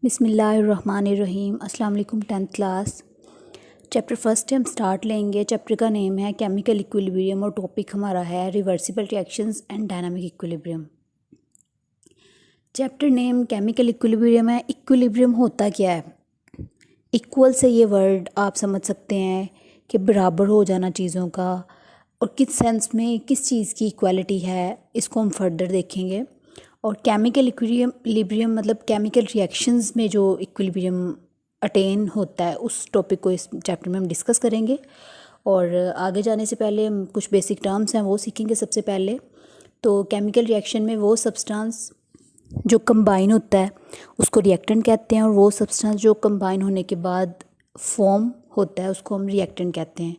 बिस्मिल्लाहिर्रहमानिर्रहीम। अस्सलाम वालेकुम 10th क्लास। चैप्टर फर्स्ट हम स्टार्ट लेंगे। चैप्टर का नेम है केमिकल इक्विलिब्रियम और टॉपिक हमारा है reversible reactions and dynamic equilibrium. Chapter name chemical equilibrium है। इक्विलिब्रियम होता क्या है? इक्वल से ये वर्ड आप समझ सकते हैं कि बराबर हो जाना चीज़ों का, और किस सेंस में किस चीज़ की इक्वालिटी है इसको हम फर्दर देखेंगे। और केमिकल इक्विलिब्रियम मतलब केमिकल रिएक्शंस में जो इक्विलिब्रियम अटेन होता है उस टॉपिक को इस चैप्टर में हम डिस्कस करेंगे। और आगे जाने से पहले हम कुछ बेसिक टर्म्स हैं वो सीखेंगे। सबसे पहले तो केमिकल रिएक्शन में वो सब्सटेंस जो कंबाइन होता है उसको रिएक्टेंट कहते हैं, और वो सब्सटेंस जो कंबाइन होने के बाद फॉर्म होता है उसको हम रिएक्टेंट कहते हैं।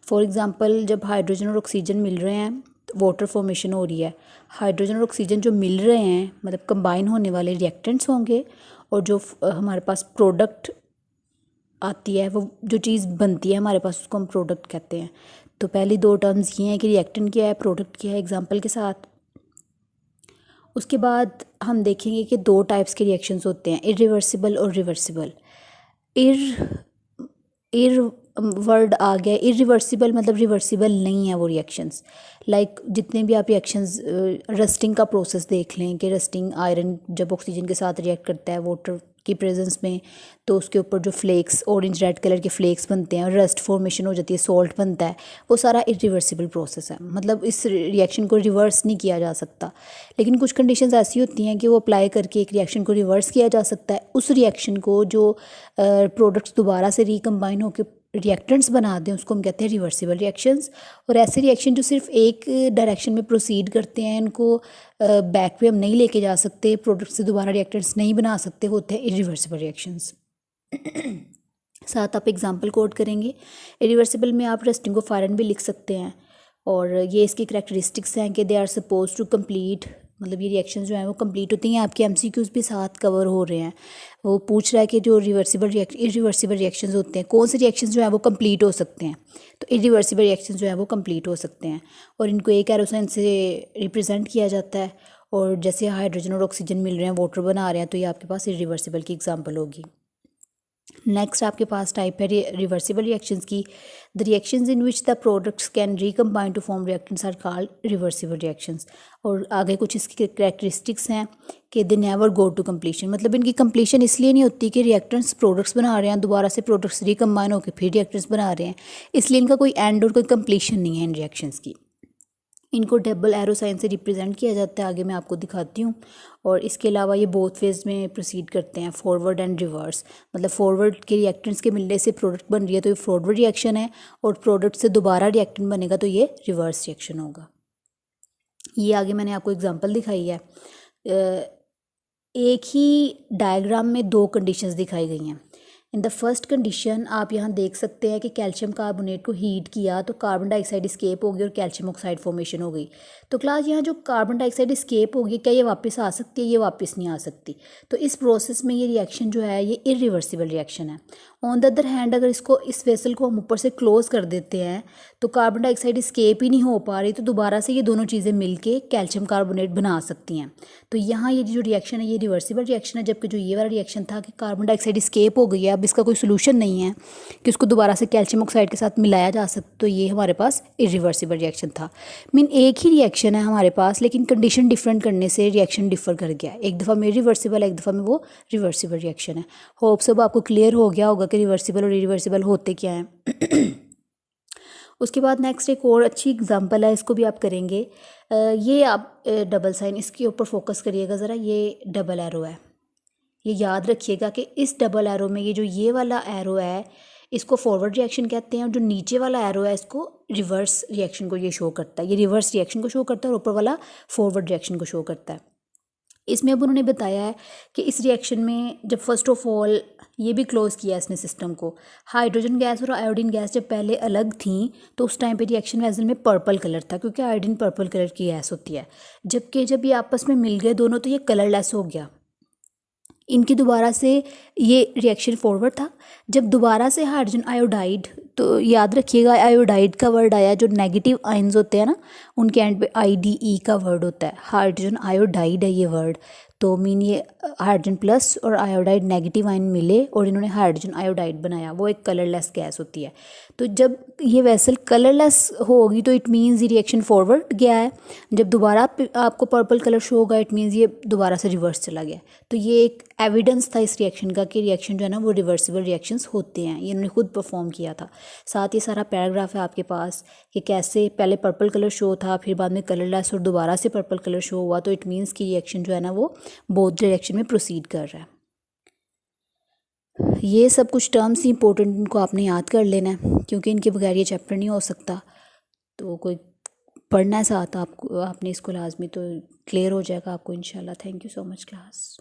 फॉर एग्ज़ाम्पल, जब हाइड्रोजन और ऑक्सीजन मिल रहे हैं तो वाटर फॉर्मेशन हो रही है। हाइड्रोजन और ऑक्सीजन जो मिल रहे हैं मतलब कंबाइन होने वाले रिएक्टेंट्स होंगे, और जो हमारे पास प्रोडक्ट आती है, वो जो चीज़ बनती है हमारे पास उसको हम प्रोडक्ट कहते हैं। तो पहली दो टर्म्स ये हैं कि रिएक्टेंट क्या है, प्रोडक्ट क्या है, एग्जांपल के साथ। उसके बाद हम देखेंगे कि दो टाइप्स के रिएक्शंस होते हैं, इरिवर्सिबल और रिवर्सिबल। इर वर्ड आ गया। इरिवर्सिबल मतलब रिवर्सिबल नहीं है वो रिएक्शंस। लाइक जितने भी आप रिएक्शंस, रस्टिंग का प्रोसेस देख लें कि रस्टिंग आयरन जब ऑक्सीजन के साथ रिएक्ट करता है वाटर की प्रेजेंस में, तो उसके ऊपर जो फ्लेक्स ऑरेंज रेड कलर के फ्लेक्स बनते हैं और रस्ट फॉर्मेशन हो जाती है, सॉल्ट बनता है, वो सारा इरिवर्सिबल प्रोसेस है। मतलब इस रिएक्शन को रिवर्स नहीं किया जा सकता। लेकिन कुछ कंडीशंस ऐसी होती हैं कि वो अप्लाई करके एक रिएक्शन को रिवर्स किया जा सकता है। उस रिएक्शन को जो प्रोडक्ट्स दोबारा से रिकम्बाइन होकर रिएक्टेंट्स बना दें उसको हम कहते हैं रिवर्सिबल रिएक्शंस। और ऐसे रिएक्शन जो सिर्फ एक डायरेक्शन में प्रोसीड करते हैं, इनको बैक पे हम नहीं लेके जा सकते, प्रोडक्ट से दोबारा रिएक्टेंट्स नहीं बना सकते, होते हैं इरिवर्सिबल रिएक्शंस। साथ आप एग्जांपल कोट करेंगे। इरिवर्सिबल में आप रस्टिंग को फायरन भी लिख सकते हैं, और ये इसकी करैक्टरिस्टिक्स हैं कि they are suppose to complete, मतलब ये रिएक्शंस जो हैं वो कंप्लीट होती हैं। आपके एमसीक्यूज़ भी साथ कवर हो रहे हैं। वो पूछ रहा है कि जो इरिवर्सिबल रिएक्शंस होते हैं, कौन से रिएक्शंस जो हैं वो कंप्लीट हो सकते हैं। तो इरिवर्सिबल रिएक्शंस जो हैं वो कंप्लीट हो सकते हैं, और इनको एक एरोसाइन से रिप्रेजेंट किया जाता है। और जैसे हाइड्रोजन और ऑक्सीजन मिल रहे हैं, वाटर बना रहे हैं, तो ये आपके पास इरिवर्सिबल की एग्जाम्पल होगी। नेक्स्ट आपके पास टाइप है रिवर्सिबल रिएक्शंस की। The reactions in which the products can recombine to form reactants are called reversible reactions. और आगे कुछ इसकी करैक्टरिस्टिक्स हैं कि they never go to completion, मतलब इनकी कंप्लीशन इसलिए नहीं होती कि रिएक्टेंट्स प्रोडक्ट्स बना रहे हैं, दोबारा से प्रोडक्ट्स रिकम्बाइन होकर फिर रिएक्टेंट्स बना रहे हैं, इसलिए इनका कोई एंड और कोई कंप्लीशन नहीं है इन रिएक्शंस की। इनको डबल एरो साइन से रिप्रेजेंट किया जाता है, आगे मैं आपको दिखाती हूँ। और इसके अलावा ये बोथ फेज में प्रोसीड करते हैं, फॉरवर्ड एंड रिवर्स। मतलब फॉरवर्ड के रिएक्टेंट्स के मिलने से प्रोडक्ट बन रही है तो ये फॉरवर्ड रिएक्शन है, और प्रोडक्ट से दोबारा रिएक्टेंट बनेगा तो ये रिवर्स रिएक्शन होगा। ये आगे मैंने आपको एग्जांपल दिखाई है। एक ही डायग्राम में दो कंडीशंस दिखाई गई हैं। इन द फर्स्ट कंडीशन आप यहाँ देख सकते हैं कि कैल्शियम कार्बोनेट को हीट किया तो कार्बन डाइऑक्साइड स्केप हो गई और कैल्शियम ऑक्साइड फॉर्मेशन हो गई। तो क्लास यहाँ जो कार्बन डाइऑक्साइड स्केप होगी, क्या ये वापस आ सकती है? ये वापस नहीं आ सकती। तो इस प्रोसेस में ये रिएक्शन जो है ये इरिवर्सिबल रिएक्शन है। ऑन द अदर हैंड, अगर इसको इस वेसल को हम ऊपर से क्लोज कर देते हैं तो कार्बन डाइऑक्साइड स्केप ही नहीं हो पा रही, तो दोबारा से ये दोनों चीज़ें मिलके कैल्शियम कार्बोनेट बना सकती हैं। तो यहाँ ये जो रिएक्शन है ये रिवर्सिबल रिएक्शन है, जबकि जो ये वाला रिएक्शन था कि कार्बन डाइऑक्साइड स्केप हो गई है, अब इसका कोई सोल्यूशन नहीं है कि उसको दोबारा से कैल्शियम ऑक्साइड के साथ मिलाया जा सकता, तो ये हमारे पास इरिवर्सिबल रिएक्शन था। मीन एक ही रिएक्शन है हमारे पास, लेकिन कंडीशन डिफरेंट करने से रिएक्शन डिफर कर गया। एक दफ़ा में रिवर्सिबल है, एक दफ़ा में वो रिवर्सिबल रिएक्शन है। होप सब आपको क्लियर हो गया होगा कि रिवर्सिबल और इरिवर्सिबल होते क्या हैं। उसके बाद नेक्स्ट एक और अच्छी एग्जांपल है, इसको भी आप करेंगे। ये आप डबल साइन, इसके ऊपर फोकस करिएगा ज़रा। ये डबल एरो है, ये याद रखिएगा कि इस डबल एरो में ये वाला एरो है इसको फॉरवर्ड रिएक्शन कहते हैं, और जो नीचे वाला एरो है इसको रिवर्स रिएक्शन को ये शो करता है। ये रिवर्स रिएक्शन को शो करता है और ऊपर वाला फॉरवर्ड रिएक्शन को शो करता है। इसमें अब उन्होंने बताया है कि इस रिएक्शन में जब फर्स्ट ऑफ ऑल ये भी क्लोज किया इसने सिस्टम को, हाइड्रोजन गैस और आयोडीन गैस जब पहले अलग थी तो उस टाइम पे रिएक्शन वेसल में पर्पल कलर था, क्योंकि आयोडीन पर्पल कलर की गैस होती है। जबकि जब ये आपस में मिल गए दोनों तो ये कलरलेस हो गया। इनकी दोबारा से ये रिएक्शन फॉरवर्ड था। जब दोबारा से हाइड्रोजन आयोडाइड, तो याद रखिएगा आयोडाइड का वर्ड आया, जो नेगेटिव आयंस होते हैं ना उनके एंड पे IDE का वर्ड होता है, हाइड्रोजन आयोडाइड है ये वर्ड। तो मीन ये हाइड्रोजन प्लस और आयोडाइड नेगेटिव आयन मिले और इन्होंने हाइड्रोजन आयोडाइड बनाया, वो एक कलरलेस गैस होती है। तो जब ये वेसल कलरलेस होगी तो इट मीन्स ये रिएक्शन फॉरवर्ड गया है। जब दोबारा आपको पर्पल कलर शो होगा इट मीन्स ये दोबारा से रिवर्स चला गया। तो ये एक एविडेंस था इस रिएक्शन का कि रिएक्शन जो है ना वो रिवर्सिबल रिएक्शंस होते हैं, ये इन्होंने खुद परफॉर्म किया था। साथ ही सारा पैराग्राफ है आपके पास कि कैसे पहले पर्पल कलर शो था, फिर बाद में कलरलेस और दोबारा से पर्पल कलर शो हुआ। तो इट मीन्स कि रिएक्शन जो है ना वो बोथ डायरेक्शन में प्रोसीड कर रहा है। ये सब कुछ टर्म्स इंपॉर्टेंट, इनको आपने याद कर लेना है क्योंकि इनके बगैर ये चैप्टर नहीं हो सकता। तो कोई पढ़ना है साथ आपको, आपने इसको लाजमी, तो क्लियर हो जाएगा आपको इंशाल्लाह। Thank you so much class.